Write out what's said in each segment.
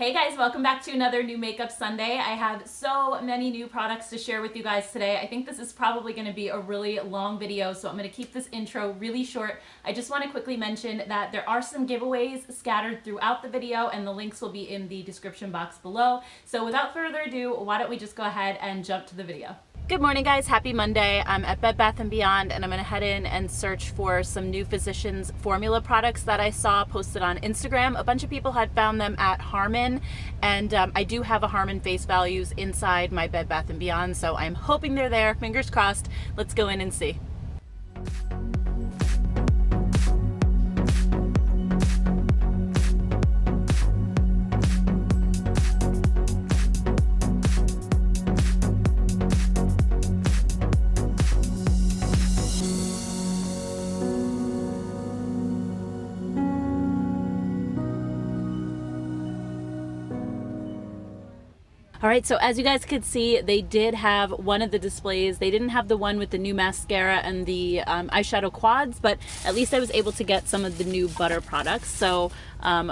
Hey guys, welcome back to another new Makeup Sunday. I have so many new products to share with you guys today. I think this is probably going to be a really long video, so I'm going to keep this intro really short. I just want to quickly mention that there are some giveaways scattered throughout the video, and the links will be in the description box below. So without further ado, why don't we just go ahead and jump to the video. Good morning guys, happy Monday. I'm at Bed Bath & Beyond and I'm gonna head in and search for some new Physicians formula products that I saw posted on Instagram. A bunch of people had found them at Harmon, and I do have a Harmon face values inside my Bed Bath & Beyond, so I'm hoping they're there, fingers crossed. Let's go in and see. All right, so as you guys could see, they did have one of the displays. They didn't have the one with the new mascara and the eyeshadow quads, but at least I was able to get some of the new butter products. So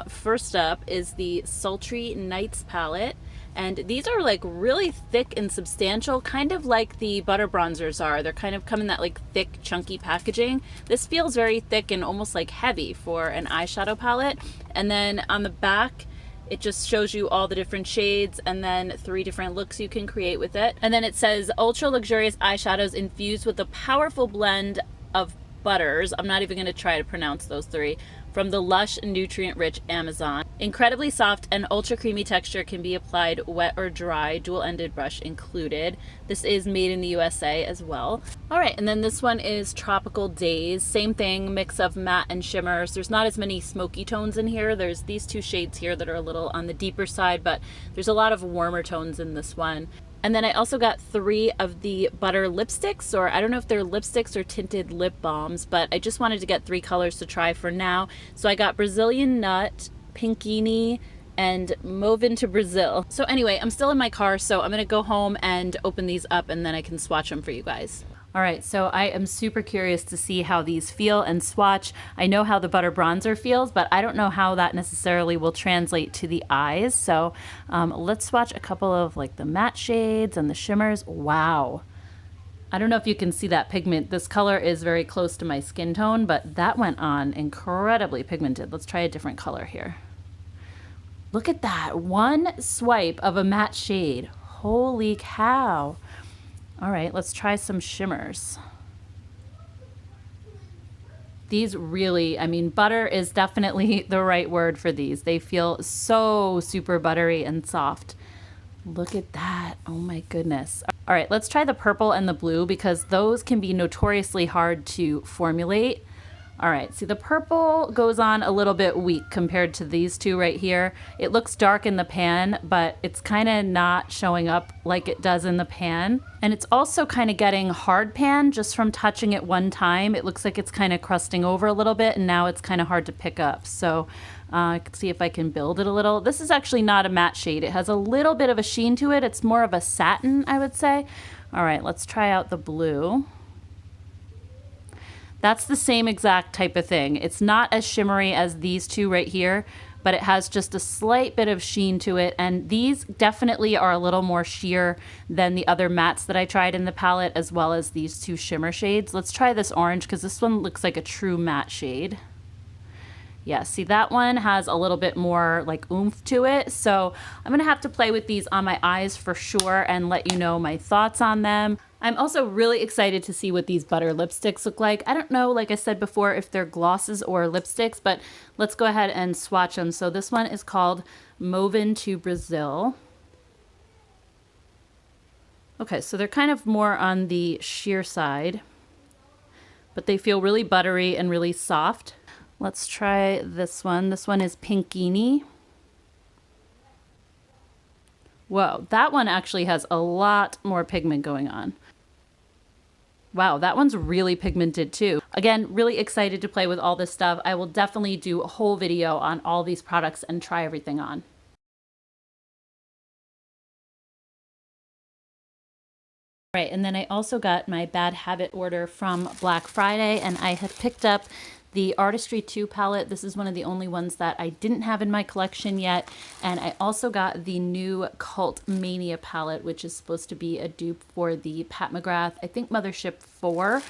first up is the Sultry Nights palette. And these are like really thick and substantial, kind of like the butter bronzers are. They're kind of come in that like thick, chunky packaging. This feels very thick and almost like heavy for an eyeshadow palette. And then on the back, it just shows you all the different shades and then 3 different looks you can create with it. And then it says ultra luxurious eyeshadows infused with a powerful blend of butters. I'm not even going to try to pronounce those 3. From the lush and nutrient-rich Amazon. Incredibly soft and ultra creamy texture, can be applied wet or dry, dual-ended brush included. This is made in the USA as well. All right, and then this one is Tropical Days. Same thing, mix of matte and shimmers. There's not as many smoky tones in here. There's these 2 shades here that are a little on the deeper side, but there's a lot of warmer tones in this one. And then I also got 3 of the butter lipsticks, or I don't know if they're lipsticks or tinted lip balms, but I just wanted to get 3 colors to try for now. So I got Brazilian Nut, Pinkini, and Movin to Brazil. So anyway, I'm still in my car, so I'm gonna go home and open these up and then I can swatch them for you guys. All right, so I am super curious to see how these feel and swatch. I know how the butter bronzer feels, but I don't know how that necessarily will translate to the eyes. So let's swatch a couple of like the matte shades and the shimmers. Wow. I don't know if you can see that pigment. This color is very close to my skin tone, but that went on incredibly pigmented. Let's try a different color here. Look at that, 1 swipe of a matte shade. Holy cow. All right, let's try some shimmers. These really, I mean, butter is definitely the right word for these. They feel so super buttery and soft. Look at that, oh my goodness. All right, let's try the purple and the blue because those can be notoriously hard to formulate. All right, see the purple goes on a little bit weak compared to these 2 right here. It looks dark in the pan, but it's kind of not showing up like it does in the pan. And it's also kind of getting hard pan just from touching it one time. It looks like it's kind of crusting over a little bit, and now it's kind of hard to pick up. So I can see if I can build it a little. This is actually not a matte shade. It has a little bit of a sheen to it. It's more of a satin, I would say. All right, let's try out the blue. That's the same exact type of thing. It's not as shimmery as these 2 right here, but it has just a slight bit of sheen to it. And these definitely are a little more sheer than the other mattes that I tried in the palette, as well as these 2 shimmer shades. Let's try this orange because this one looks like a true matte shade. Yeah, see that one has a little bit more like oomph to it. So I'm gonna have to play with these on my eyes for sure and let you know my thoughts on them. I'm also really excited to see what these butter lipsticks look like. I don't know, like I said before, if they're glosses or lipsticks, but let's go ahead and swatch them. So this one is called Movin to Brazil. Okay, so they're kind of more on the sheer side, but they feel really buttery and really soft. Let's try this one. This one is Pinkini. Whoa, that one actually has a lot more pigment going on. Wow, that one's really pigmented too. Again, really excited to play with all this stuff. I will definitely do a whole video on all these products and try everything on. Right, and then I also got my Bad Habit order from Black Friday, and I have picked up the Artistry 2 palette. This is one of the only ones that I didn't have in my collection yet. And I also got the new Cult Mania palette, which is supposed to be a dupe for the Pat McGrath, I think Mothership 4.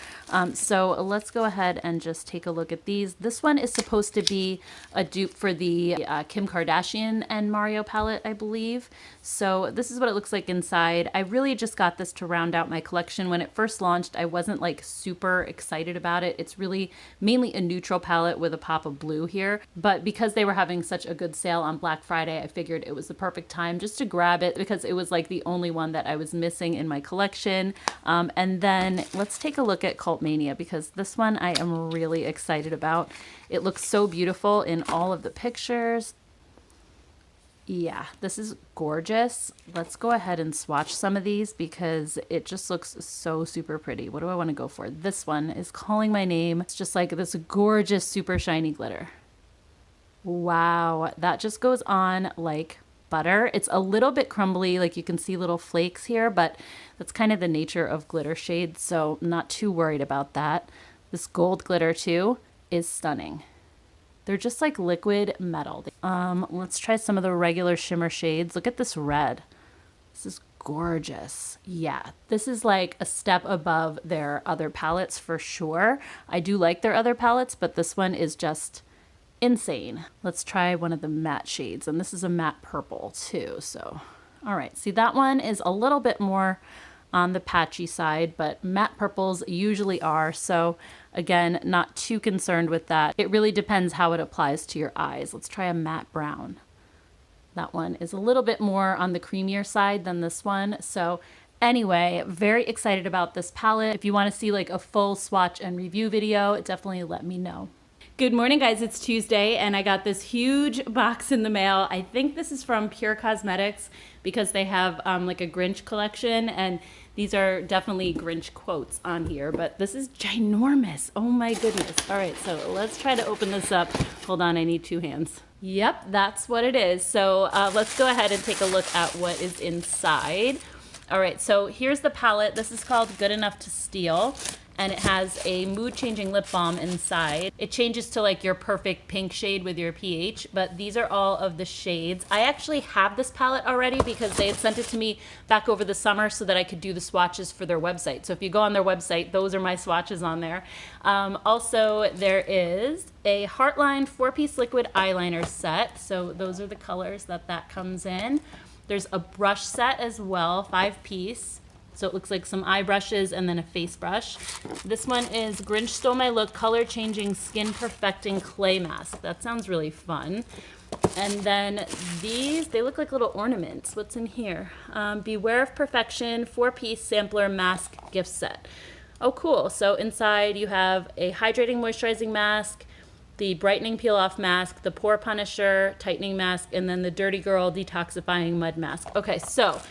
So let's go ahead and just take a look at these. This one is supposed to be a dupe for the Kim Kardashian and Mario palette, I believe. So this is what it looks like inside. I really just got this to round out my collection. When it first launched, I wasn't like super excited about it. It's really mainly a neutral palette with a pop of blue here. But because they were having such a good sale on Black Friday, I figured it was the perfect time just to grab it because it was like the only one that I was missing in my collection. And then let's take a look at Cult Mania because this one I am really excited about. It looks so beautiful in all of the pictures. Yeah, this is gorgeous. Let's go ahead and swatch some of these because it just looks so super pretty. What do I want to go for? This one is calling my name. It's just like this gorgeous, super shiny glitter. Wow, that just goes on like butter. It's a little bit crumbly, like you can see little flakes here, but that's kind of the nature of glitter shades, so I'm not too worried about that. This gold glitter too is stunning. They're just like liquid metal. Let's try some of the regular shimmer shades. Look at this red. This is gorgeous. Yeah, this is like a step above their other palettes for sure. I do like their other palettes, but this one is just insane. Let's try one of the matte shades, and this is a matte purple too. So, all right, see that one is a little bit more on the patchy side, but matte purples usually are. So again, not too concerned with that. It really depends how it applies to your eyes. Let's try a matte brown. That one is a little bit more on the creamier side than this one. So anyway, very excited about this palette. If you want to see like a full swatch and review video, definitely let me know. Good morning, guys. It's Tuesday and I got this huge box in the mail. I think this is from Pure Cosmetics because they have like a Grinch collection, and these are definitely Grinch quotes on here, but this is ginormous. Oh my goodness. All right, so let's try to open this up. Hold on, I need two hands. Yep, that's what it is. So let's go ahead and take a look at what is inside. All right, so here's the palette. This is called Good Enough to Steal, and it has a mood-changing lip balm inside. It changes to like your perfect pink shade with your pH, but these are all of the shades. I actually have this palette already because they had sent it to me back over the summer so that I could do the swatches for their website. So if you go on their website, those are my swatches on there. Also, there is a Heartline 4-piece liquid eyeliner set. So those are the colors that comes in. There's a brush set as well, 5-piece. So it looks like some eye brushes and then a face brush. This one is Grinch Stole My Look Color Changing Skin Perfecting Clay Mask. That sounds really fun. And then these, they look like little ornaments. What's in here? Beware of Perfection 4-piece sampler mask gift set. Oh, cool. So inside you have a hydrating moisturizing mask, the brightening peel-off mask, the pore punisher, tightening mask, and then the Dirty Girl detoxifying mud mask. Okay, so,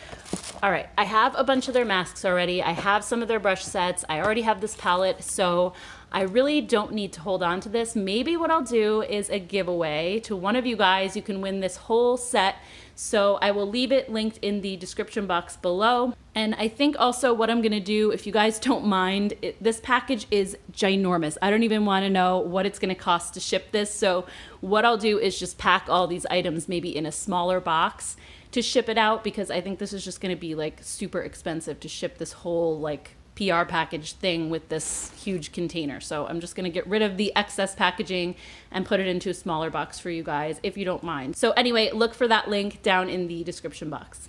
all right, I have a bunch of their masks already. I have some of their brush sets. I already have this palette, so I really don't need to hold on to this. Maybe what I'll do is a giveaway to one of you guys. You can win this whole set. So I will leave it linked in the description box below. And I think also what I'm gonna do, if you guys don't mind, this package is ginormous. I don't even wanna know what it's gonna cost to ship this. So what I'll do is just pack all these items maybe in a smaller box to ship it out, because I think this is just gonna be like super expensive to ship this whole like PR package thing with this huge container. So I'm just gonna get rid of the excess packaging and put it into a smaller box for you guys, if you don't mind. So anyway, look for that link down in the description box.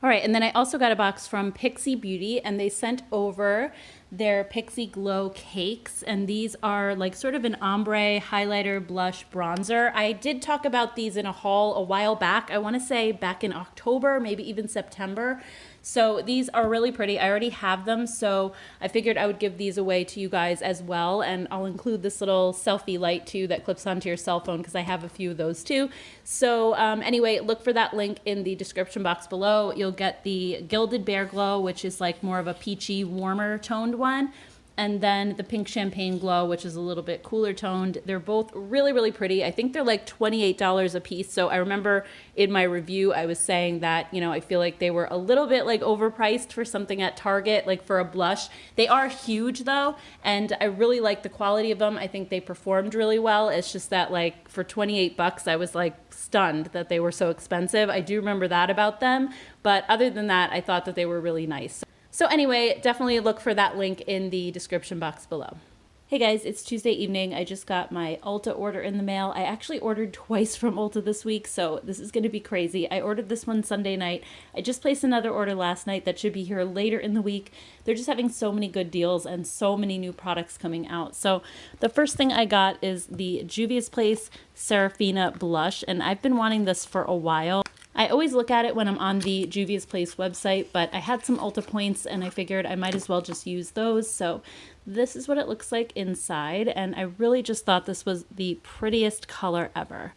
All right, and then I also got a box from Pixie Beauty, and they sent over their Pixie Glow cakes, and these are like sort of an ombre highlighter blush bronzer. I did talk about these in a haul a while back. I wanna say back in October, maybe even September. So these are really pretty. I already have them, so I figured I would give these away to you guys as well, and I'll include this little selfie light too that clips onto your cell phone because I have a few of those too. So anyway, look for that link in the description box below. You'll get the Gilded Bear Glow, which is like more of a peachy, warmer toned one. And then the Pink Champagne Glow, which is a little bit cooler toned. They're both really, really pretty. I think they're like $28 a piece. So I remember in my review, I was saying that, you know, I feel like they were a little bit like overpriced for something at Target, like for a blush. They are huge though, and I really like the quality of them. I think they performed really well. It's just that like for 28 bucks, I was like stunned that they were so expensive. I do remember that about them. But other than that, I thought that they were really nice. So anyway, definitely look for that link in the description box below. Hey guys, it's Tuesday evening. I just got my Ulta order in the mail. I actually ordered twice from Ulta this week, so this is going to be crazy. I ordered this one Sunday night. I just placed another order last night that should be here later in the week. They're just having so many good deals and so many new products coming out. So the first thing I got is the Juvia's Place Serafina blush, and I've been wanting this for a while. I always look at it when I'm on the Juvia's Place website, but I had some Ulta points and I figured I might as well just use those. So this is what it looks like inside, and I really just thought this was the prettiest color ever.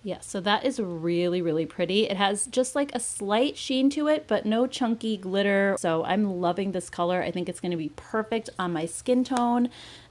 Yeah, so that is really, really pretty. It has just like a slight sheen to it, but no chunky glitter. So I'm loving this color. I think it's going to be perfect on my skin tone.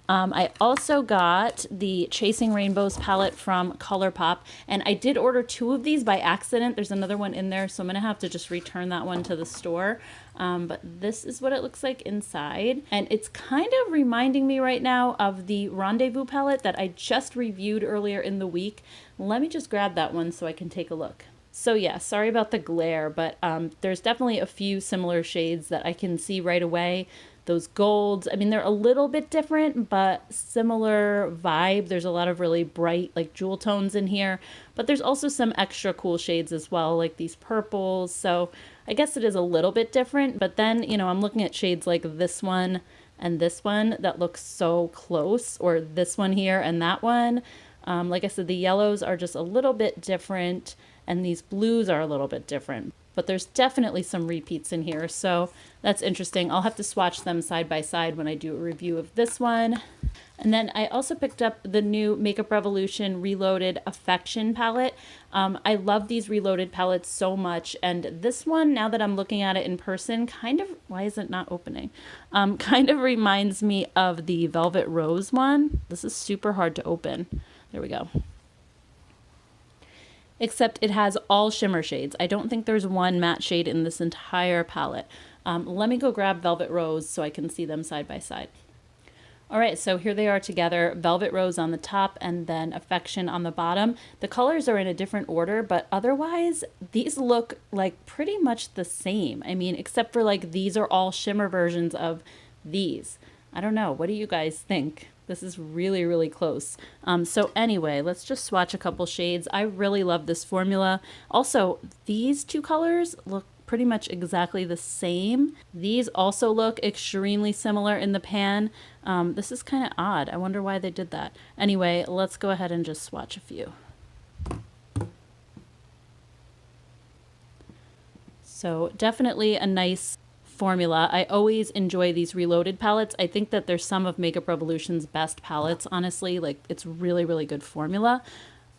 I also got the Chasing Rainbows palette from ColourPop, and I did order 2 of these by accident. There's another one in there, so I'm going to have to just return that one to the store. But this is what it looks like inside, and it's kind of reminding me right now of the Rendezvous palette that I just reviewed earlier in the week. Let me just grab that one so I can take a look. So yeah, sorry about the glare, but there's definitely a few similar shades that I can see right away. Those golds, I mean, they're a little bit different, but similar vibe. There's a lot of really bright, like jewel tones in here, but there's also some extra cool shades as well, like these purples. So I guess it is a little bit different, but then, you know, I'm looking at shades like this one and this one that looks so close, or this one here and that one. Like I said, the yellows are just a little bit different, and these blues are a little bit different. But there's definitely some repeats in here, so that's interesting. I'll have to swatch them side by side when I do a review of this one. And then I also picked up the new Makeup Revolution Reloaded Affection palette. I love these Reloaded palettes so much, and this one, now that I'm looking at it in person, kind of, why is it not opening? Kind of reminds me of the Velvet Rose one. This is super hard to open. There we go. Except it has all shimmer shades. I don't think there's one matte shade in this entire palette. Let me go grab Velvet Rose so I can see them side by side. All right, so here they are together, Velvet Rose on the top and then Affection on the bottom. The colors are in a different order, but otherwise these look like pretty much the same. I mean, except for like these are all shimmer versions of these. I don't know, what do you guys think? This is really, really close. So anyway, let's just swatch a couple shades. I really love this formula. Also, these 2 colors look pretty much exactly the same. These also look extremely similar in the pan. This is kind of odd. I wonder why they did that. Anyway, let's go ahead and just swatch a few. So definitely a nice formula. I always enjoy these Reloaded palettes. I think that they're some of Makeup Revolution's best palettes, honestly. Like, it's really, really good formula.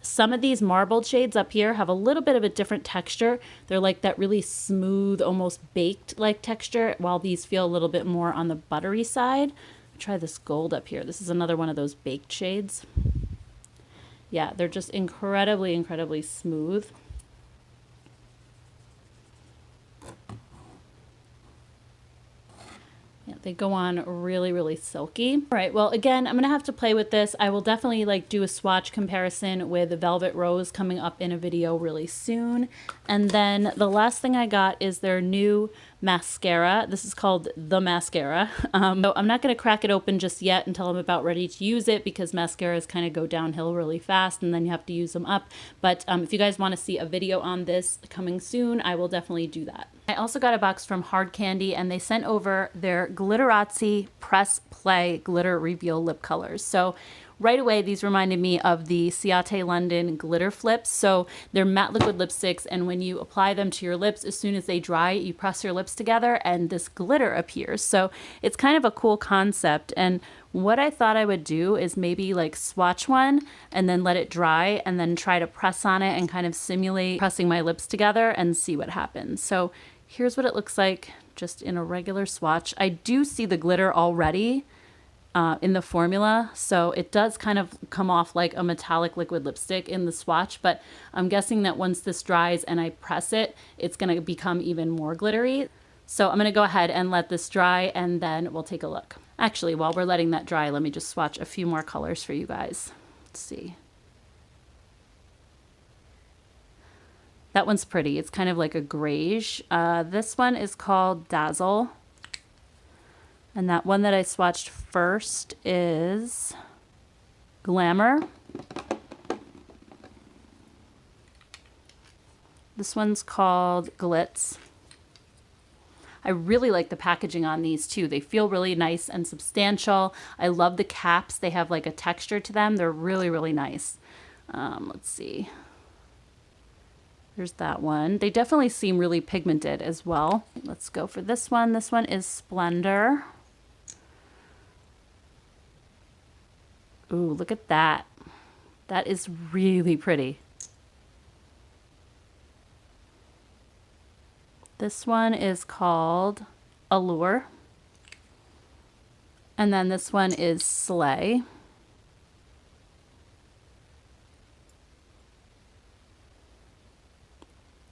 Some of these marbled shades up here have a little bit of a different texture. They're like that really smooth, almost baked like texture, while these feel a little bit more on the buttery side. Try this gold up here. This is another one of those baked shades. Yeah, they're just incredibly, incredibly smooth. Yeah, they go on really, really silky. All right, well, again, I'm going to have to play with this. I will definitely like do a swatch comparison with Velvet Rose coming up in a video really soon. And then the last thing I got is their new mascara. This is called the Mascara. So I'm not going to crack it open just yet until I'm about ready to use it, because mascaras kind of go downhill really fast and then you have to use them up. But if you guys want to see a video on this coming soon, I will definitely do that. I also got a box from Hard Candy, and they sent over their Glitterati Press Play Glitter Reveal Lip Colors. So right away, these reminded me of the Ciate London Glitter Flips. So they're matte liquid lipsticks, and when you apply them to your lips, as soon as they dry, you press your lips together and this glitter appears. So it's kind of a cool concept. And what I thought I would do is maybe like swatch one and then let it dry and then try to press on it and kind of simulate pressing my lips together and see what happens. So Here's what it looks like just in a regular swatch. I do see the glitter already in the formula, so it does kind of come off like a metallic liquid lipstick in the swatch, but I'm guessing that once this dries and I press it, it's going to become even more glittery. So I'm going to go ahead and let this dry, and then we'll take a look. Actually, while we're letting that dry, let me just swatch a few more colors for you guys. Let's see. That one's pretty. It's kind of like a grayish. This one is called Dazzle. And that one that I swatched first is Glamour. This one's called Glitz. I really like the packaging on these too. They feel really nice and substantial. I love the caps. They have like a texture to them. They're really, really nice. Let's see. There's that one. They definitely seem really pigmented as well. Let's go for this one. This one is Splendor. Ooh, look at that. That is really pretty. This one is called Allure. And then this one is Slay.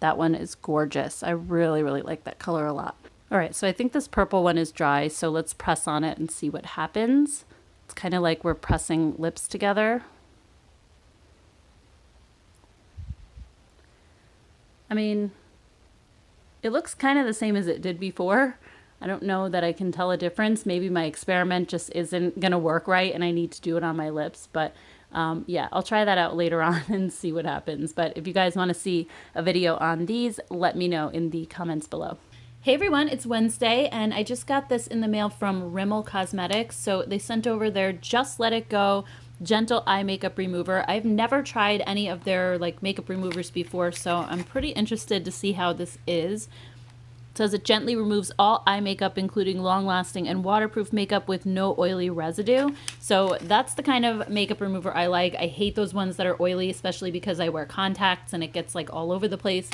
That one is gorgeous. I really, really like that color a lot. All right, so I think this purple one is dry, so let's press on it and see what happens. It's kind of like we're pressing lips together. I mean, it looks kind of the same as it did before. I don't know that I can tell a difference. Maybe my experiment just isn't going to work right and I need to do it on my lips. But yeah, I'll try that out later on and see what happens. But if you guys want to see a video on these, let me know in the comments below. Hey everyone, it's Wednesday and I just got this in the mail from Rimmel Cosmetics. So they sent over their Just Let It Go Gentle Eye Makeup Remover. I've never tried any of their like makeup removers before, so I'm pretty interested to see how this is. It says it gently removes all eye makeup, including long-lasting and waterproof makeup with no oily residue. So that's the kind of makeup remover I like. I hate those ones that are oily, especially because I wear contacts and it gets like all over the place.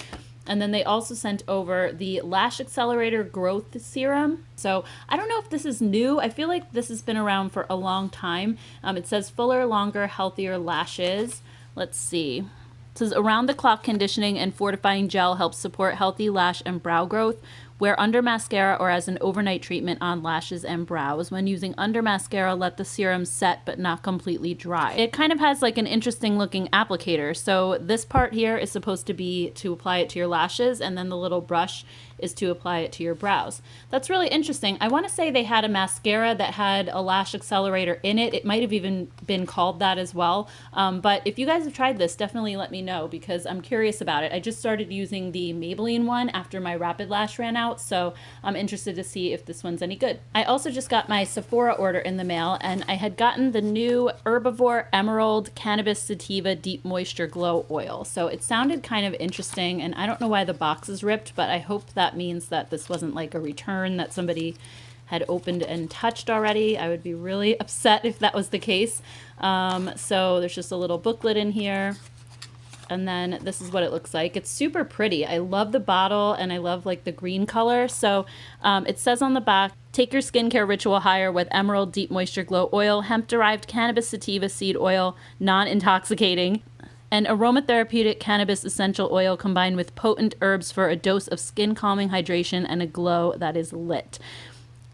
And then they also sent over the Lash Accelerator Growth Serum. So I don't know if this is new. I feel like this has been around for a long time. It says fuller, longer, healthier lashes. Let's see. It says around-the-clock conditioning and fortifying gel helps support healthy lash and brow growth. Wear under mascara or as an overnight treatment on lashes and brows. When using under mascara, let the serum set but not completely dry. It kind of has like an interesting looking applicator. So this part here is supposed to be to apply it to your lashes, and then the little brush is to apply it to your brows. That's really interesting. I want to say they had a mascara that had a lash accelerator in it. It might have even been called that as well. But if you guys have tried this, definitely let me know because I'm curious about it. I just started using the Maybelline one after my Rapid Lash ran out, so I'm interested to see if this one's any good. I also just got my Sephora order in the mail, and I had gotten the new Herbivore Emerald Cannabis Sativa Deep Moisture Glow Oil. So it sounded kind of interesting, and I don't know why the box is ripped, but I hope that means that this wasn't like a return that somebody had opened and touched already. I would be really upset if that was the case. So there's just a little booklet in here. And then this is what it looks like. It's super pretty. I love the bottle and I love like the green color. So it says on the back, take your skincare ritual higher with Emerald Deep Moisture Glow Oil, hemp-derived cannabis sativa seed oil, non-intoxicating, and aromatherapeutic cannabis essential oil combined with potent herbs for a dose of skin calming hydration and a glow that is lit.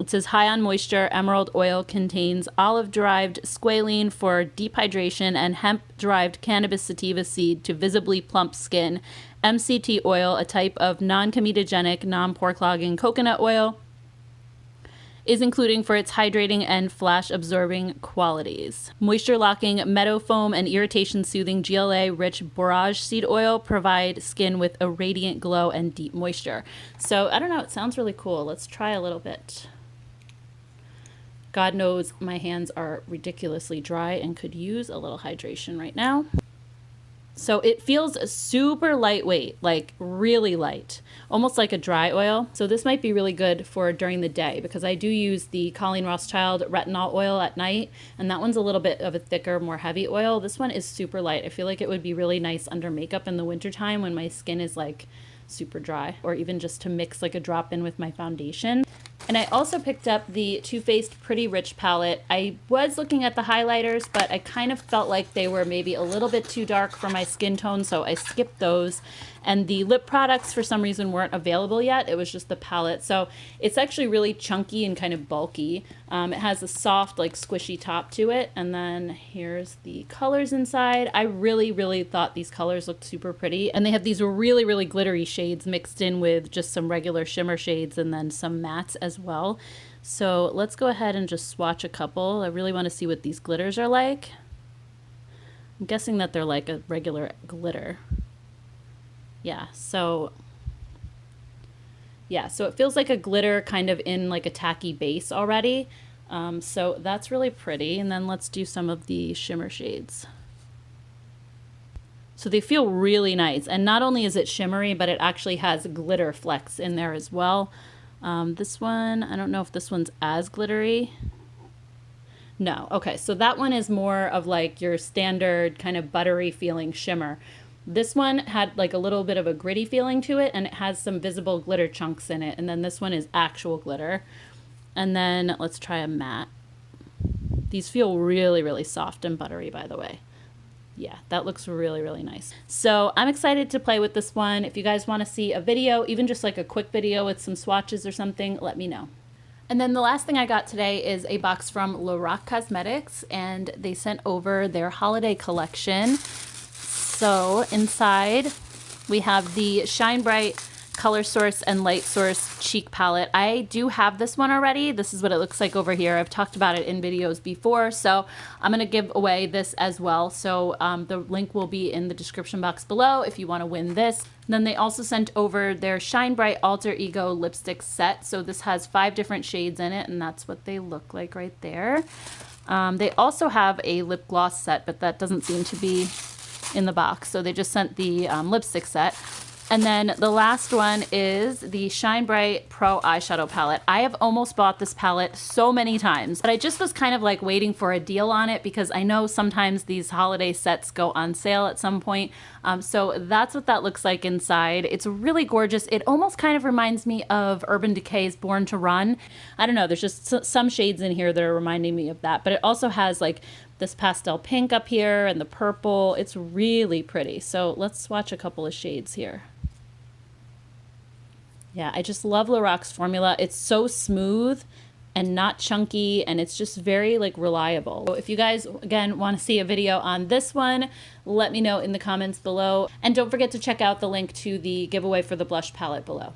It says high on moisture, emerald oil contains olive-derived squalene for deep hydration and hemp-derived cannabis sativa seed to visibly plump skin, MCT oil, a type of non-comedogenic, non-pore-clogging coconut oil, is including for its hydrating and flash-absorbing qualities. Moisture-locking meadow foam and irritation-soothing GLA-rich borage seed oil provide skin with a radiant glow and deep moisture. So, I don't know, it sounds really cool. Let's try a little bit. God knows my hands are ridiculously dry and could use a little hydration right now. So it feels super lightweight, like really light, almost like a dry oil. So this might be really good for during the day because I do use the Colleen Rothschild retinol oil at night, and that one's a little bit of a thicker, more heavy oil. This one is super light. I feel like it would be really nice under makeup in the wintertime when my skin is like super dry, or even just to mix like a drop in with my foundation. And I also picked up the Too Faced Pretty Rich palette. I was looking at the highlighters, but I kind of felt like they were maybe a little bit too dark for my skin tone, so I skipped those. And the lip products, for some reason, weren't available yet. It was just the palette. So it's actually really chunky and kind of bulky. It has a soft, like squishy top to it. And then here's the colors inside. I really, really thought these colors looked super pretty. And they have these really, really glittery shades mixed in with just some regular shimmer shades and then some mattes as well. So let's go ahead and just swatch a couple. I really want to see what these glitters are like. I'm guessing that they're like a regular glitter. Yeah, so it feels like a glitter kind of in like a tacky base already. So that's really pretty. And then let's do some of the shimmer shades. So they feel really nice. And not only is it shimmery, but it actually has glitter flecks in there as well. This one, I don't know if this one's as glittery. No, okay, so that one is more of like your standard kind of buttery feeling shimmer. This one had like a little bit of a gritty feeling to it, and it has some visible glitter chunks in it. And then this one is actual glitter. And then let's try a matte. These feel really, really soft and buttery, by the way. Yeah, that looks really, really nice. So I'm excited to play with this one. If you guys want to see a video, even just like a quick video with some swatches or something, let me know. And then the last thing I got today is a box from A.S Cosmetics, and they sent over their holiday collection. So inside we have the Shine Bright Color Source and Light Source Cheek Palette. I do have this one already. This is what it looks like over here. I've talked about it in videos before, so I'm going to give away this as well. So the link will be in the description box below if you want to win this. And then they also sent over their Shine Bright Alter Ego lipstick set. So this has 5 different shades in it, and that's what they look like right there. They also have a lip gloss set, but that doesn't seem to be in the box, so they just sent the lipstick set. And then the last one is the Shine Bright Pro Eyeshadow Palette. I have almost bought this palette so many times, but I just was kind of like waiting for a deal on it because I know sometimes these holiday sets go on sale at some point. So that's what that looks like inside. It's really gorgeous. It almost kind of reminds me of Urban Decay's Born to Run. I don't know, there's just some shades in here that are reminding me of that, but it also has like this pastel pink up here and the purple. It's really pretty. So let's swatch a couple of shades here. Yeah, I just love Lorac formula. It's so smooth and not chunky, and it's just very like reliable. So if you guys, again, want to see a video on this one, let me know in the comments below. And don't forget to check out the link to the giveaway for the blush palette below.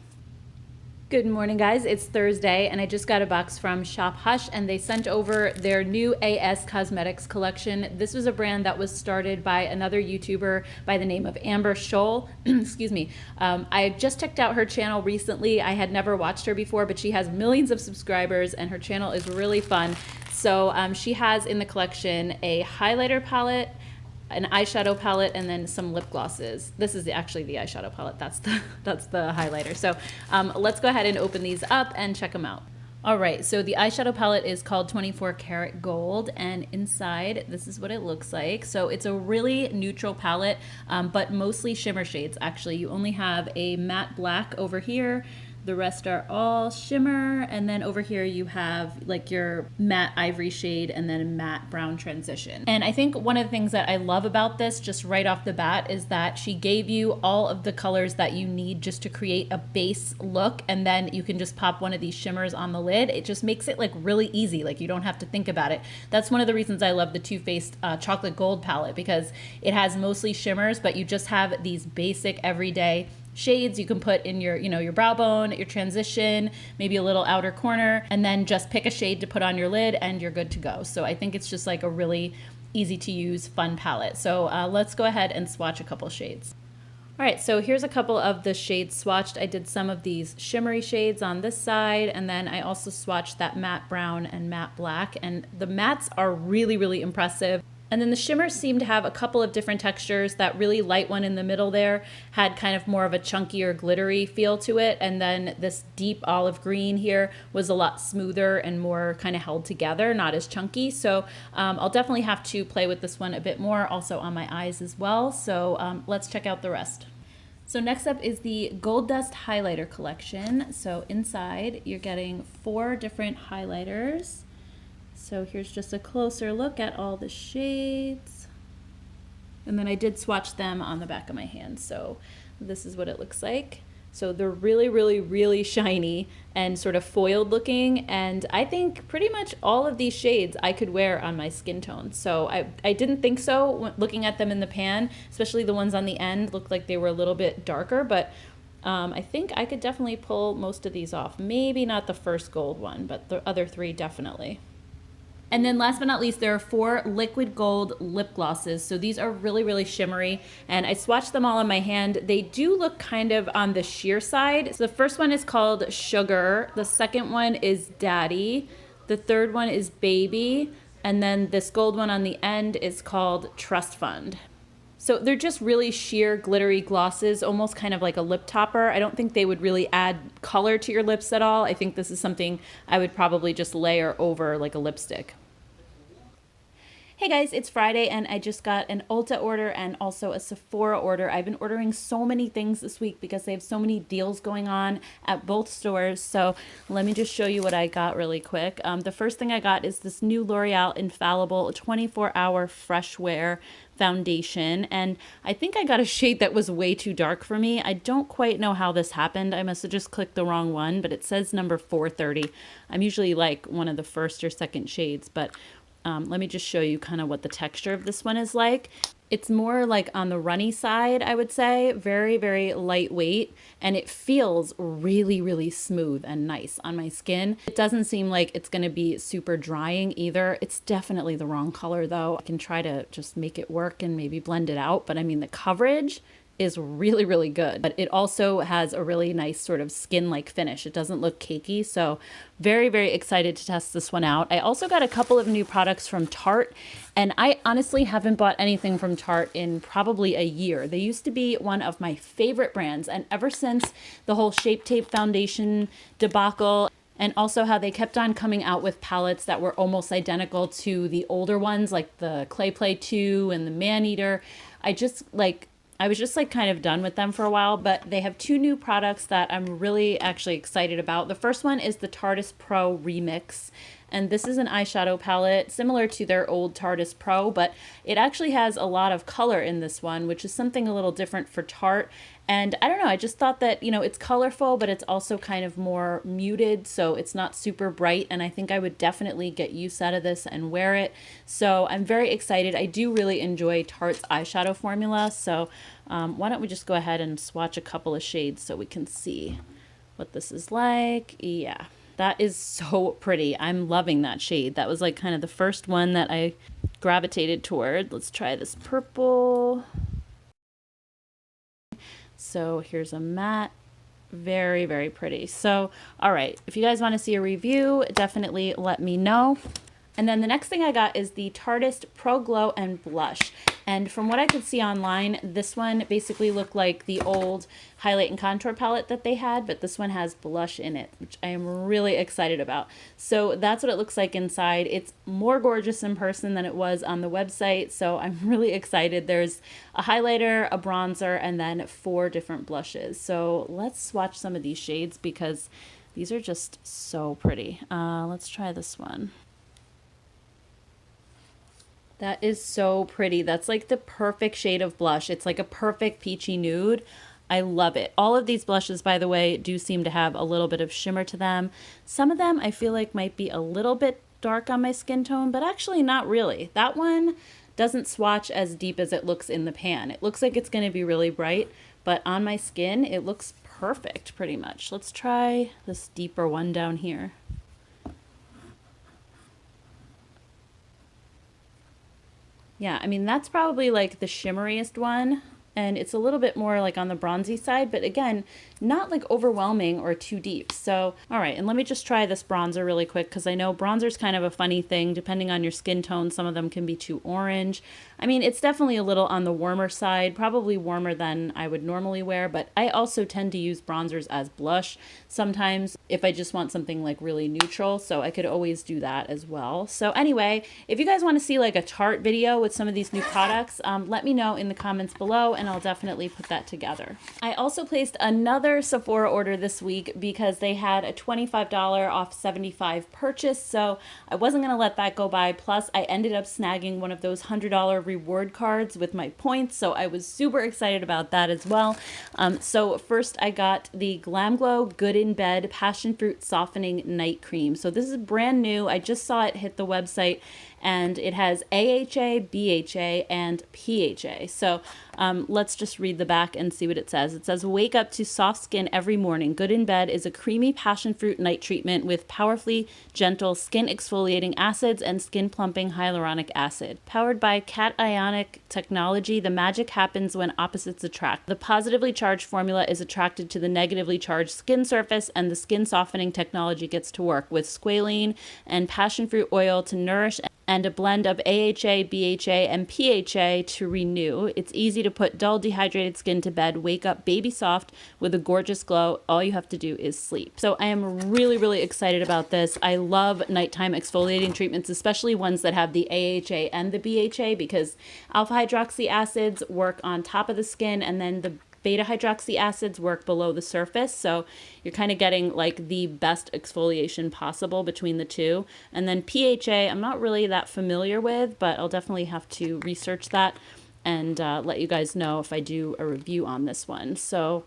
Good morning, guys. It's Thursday, and I just got a box from Shop Hush, and they sent over their new A.S Cosmetics collection. This was a brand that was started by another YouTuber by the name of Amber Scholl. Excuse me. I just checked out her channel recently. I had never watched her before, but she has millions of subscribers, and her channel is really fun. So she has in the collection a highlighter palette, an eyeshadow palette, and then some lip glosses. This is actually the eyeshadow palette. That's the highlighter. So let's go ahead and open these up and check them out. All right, so the eyeshadow palette is called 24 Karat Gold, and inside this is what it looks like. So it's a really neutral palette, but mostly shimmer shades. Actually, you only have a matte black over here. The rest are all shimmer, and then over here you have like your matte ivory shade and then a matte brown transition. And I think one of the things that I love about this just right off the bat is that she gave you all of the colors that you need just to create a base look, and then you can just pop one of these shimmers on the lid. It just makes it like really easy, like you don't have to think about it. That's one of the reasons I love the Too Faced Chocolate Gold palette, because it has mostly shimmers, but you just have these basic everyday shades you can put in your, your brow bone, your transition, maybe a little outer corner, and then just pick a shade to put on your lid and you're good to go. So I think it's just like a really easy to use, fun palette. So let's go ahead and swatch a couple shades. All right, so here's a couple of the shades swatched. I did some of these shimmery shades on this side, and then I also swatched that matte brown and matte black, and the mattes are really, really impressive. And then the shimmers seem to have a couple of different textures. That really light one in the middle there had kind of more of a chunkier, glittery feel to it. And then this deep olive green here was a lot smoother and more kind of held together, not as chunky. So I'll definitely have to play with this one a bit more, also on my eyes as well. So let's check out the rest. So next up is the Gold Dust Highlighter Collection. So inside you're getting 4 different highlighters. So here's just a closer look at all the shades. And then I did swatch them on the back of my hand. So this is what it looks like. So they're really, really, really shiny and sort of foiled looking. And I think pretty much all of these shades I could wear on my skin tone. So I didn't think so looking at them in the pan, especially the ones on the end looked like they were a little bit darker, but I think I could definitely pull most of these off. Maybe not the first gold one, but the other 3 definitely. And then last but not least, there are 4 liquid gold lip glosses. So these are really, really shimmery. And I swatched them all on my hand. They do look kind of on the sheer side. So the first one is called Sugar. The second one is Daddy. The third one is Baby. And then this gold one on the end is called Trust Fund. So they're just really sheer glittery glosses, almost kind of like a lip topper. I don't think they would really add color to your lips at all. I think this is something I would probably just layer over like a lipstick. Hey guys, it's Friday and I just got an Ulta order and also a Sephora order. I've been ordering so many things this week because they have so many deals going on at both stores. So let me just show you what I got really quick. The first thing I got is this new L'Oreal Infallible 24-hour fresh wear foundation, and I think I got a shade that was way too dark for me. I don't quite know how this happened. I must have just clicked the wrong one, but it says number 430. I'm usually like one of the first or second shades, but let me just show you kind of what the texture of this one is like. It's more like on the runny side, I would say. Very, very lightweight, and it feels really, really smooth and nice on my skin. It doesn't seem like it's going to be super drying either. It's definitely the wrong color though. I can try to just make it work and maybe blend it out, but I mean the coverage is really, really good. But it also has a really nice sort of skin-like finish. It doesn't look cakey, so very, very excited to test this one out. I also got a couple of new products from Tarte, and I honestly haven't bought anything from Tarte in probably a year. They used to be one of my favorite brands, and ever since the whole Shape Tape foundation debacle, and also how they kept on coming out with palettes that were almost identical to the older ones, like the Clay Play 2 and the Man Eater, I was just like kind of done with them for a while, but they have 2 new products that I'm really actually excited about. The first one is the Tardis Pro Remix, and this is an eyeshadow palette similar to their old Tardis Pro, but it actually has a lot of color in this one, which is something a little different for Tarte. And I don't know, I just thought that, you know, it's colorful, but it's also kind of more muted, so it's not super bright, and I think I would definitely get use out of this and wear it. So I'm very excited. I do really enjoy Tarte's eyeshadow formula, so why don't we just go ahead and swatch a couple of shades so we can see what this is like. Yeah, that is so pretty. I'm loving that shade. That was like kind of the first one that I gravitated toward. Let's try this purple. So here's a matte, very, very pretty. So, all right, if you guys want to see a review, definitely let me know. And then the next thing I got is the Tardis Pro Glow and Blush. And from what I could see online, this one basically looked like the old highlight and contour palette that they had, but this one has blush in it, which I am really excited about. So that's what it looks like inside. It's more gorgeous in person than it was on the website, so I'm really excited. There's a highlighter, a bronzer, and then 4 different blushes. So let's swatch some of these shades because these are just so pretty. Let's try this one. That is so pretty. That's like the perfect shade of blush. It's like a perfect peachy nude. I love it. All of these blushes, by the way, do seem to have a little bit of shimmer to them. Some of them I feel like might be a little bit dark on my skin tone, but actually not really. That one doesn't swatch as deep as it looks in the pan. It looks like it's going to be really bright, but on my skin, it looks perfect pretty much. Let's try this deeper one down here. Yeah, I mean, that's probably like the shimmeriest one, and it's a little bit more like on the bronzy side, but again, not like overwhelming or too deep. So, all right, and let me just try this bronzer really quick because I know bronzer's kind of a funny thing. Depending on your skin tone, some of them can be too orange. I mean, it's definitely a little on the warmer side, probably warmer than I would normally wear, but I also tend to use bronzers as blush sometimes if I just want something like really neutral, so I could always do that as well. So anyway, if you guys want to see like a Tarte video with some of these new products, let me know in the comments below and I'll definitely put that together. I also placed another Sephora order this week because they had a $25 off 75 purchase, so I wasn't going to let that go by. Plus, I ended up snagging one of those $100 reward cards with my points, so I was super excited about that as well. So first I got the Glamglow Good in Bed Passion Fruit Softening Night Cream. So this is brand new. I just saw it hit the website, and it has AHA, BHA, and PHA. So let's just read the back and see what it says. It says, wake up to soft skin every morning. Good in Bed is a creamy passion fruit night treatment with powerfully gentle skin exfoliating acids and skin plumping hyaluronic acid. Powered by cationic technology, the magic happens when opposites attract. The positively charged formula is attracted to the negatively charged skin surface, and the skin softening technology gets to work with squalene and passion fruit oil to nourish and a blend of AHA, BHA, and PHA to renew. It's easy to put dull, dehydrated skin to bed, wake up baby soft with a gorgeous glow. All you have to do is sleep. So I am really, really excited about this. I love nighttime exfoliating treatments, especially ones that have the AHA and the BHA, because alpha hydroxy acids work on top of the skin and then the beta hydroxy acids work below the surface, so you're kind of getting like the best exfoliation possible between the two. And then PHA, I'm not really that familiar with, but I'll definitely have to research that and let you guys know if I do a review on this one. So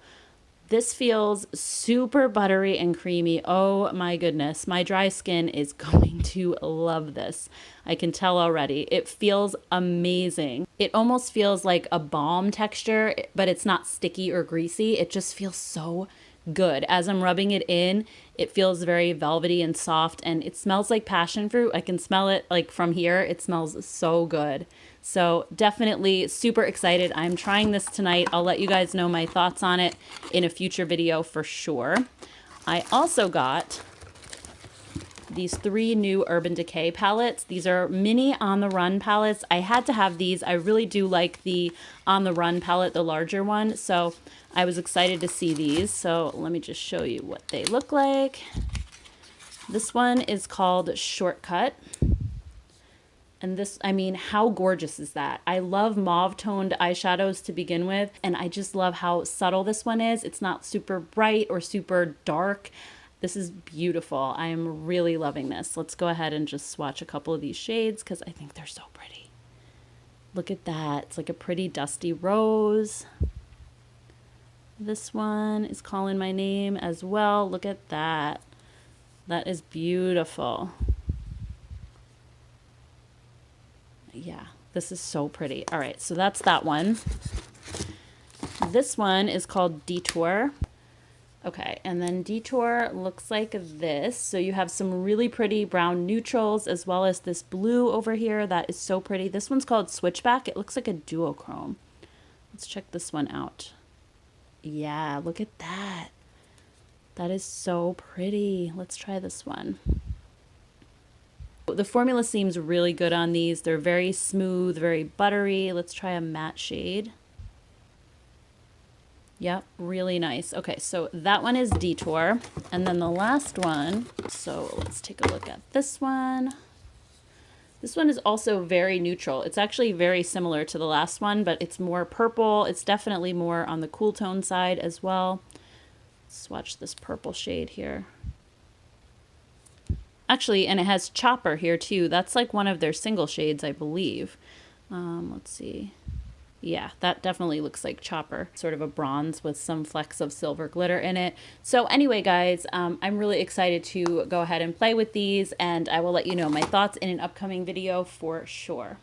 this feels super buttery and creamy. Oh my goodness, my dry skin is going to love this. I can tell already. It feels amazing. It almost feels like a balm texture, but it's not sticky or greasy. It just feels so good. As I'm rubbing it in, it feels very velvety and soft, and it smells like passion fruit. I can smell it like from here. It smells so good. So definitely super excited. I'm trying this tonight. I'll let you guys know my thoughts on it in a future video for sure. I also got these 3 new Urban Decay palettes. These are mini On the Run palettes. I had to have these. I really do like the On the Run palette, the larger one. So I was excited to see these. So let me just show you what they look like. This one is called Shortcut. And this, I mean, how gorgeous is that? I love mauve toned eyeshadows to begin with, and I just love how subtle this one is. It's not super bright or super dark. This is beautiful. I am really loving this. Let's go ahead and just swatch a couple of these shades because I think they're so pretty. Look at that. It's like a pretty dusty rose. This one is calling my name as well. Look at that. That is beautiful. Yeah, this is so pretty. All right, so that's that one. This one is called Detour. Okay, and then Detour looks like this. So you have some really pretty brown neutrals as well as this blue over here. That is so pretty. This one's called Switchback. It looks like a duochrome. Let's check this one out. Yeah, look at that. That is so pretty. Let's try this one. The formula seems really good on these. They're very smooth, very buttery. Let's try a matte shade. Yep, really nice. Okay, so that one is Detour. And then the last one, so let's take a look at this one. This one is also very neutral. It's actually very similar to the last one, but it's more purple. It's definitely more on the cool tone side as well. Let's swatch this purple shade here. Actually, and it has Chopper here too. That's like one of their single shades, I believe. Let's see. Yeah, that definitely looks like Chopper. Sort of a bronze with some flecks of silver glitter in it. So anyway, guys, I'm really excited to go ahead and play with these, and I will let you know my thoughts in an upcoming video for sure.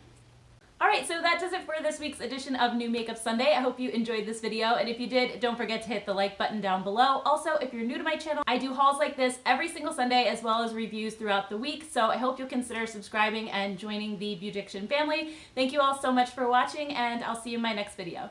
Alright, so that does it for this week's edition of New Makeup Sunday. I hope you enjoyed this video, and if you did, don't forget to hit the like button down below. Also, if you're new to my channel, I do hauls like this every single Sunday as well as reviews throughout the week, so I hope you'll consider subscribing and joining the Beaudiction family. Thank you all so much for watching, and I'll see you in my next video.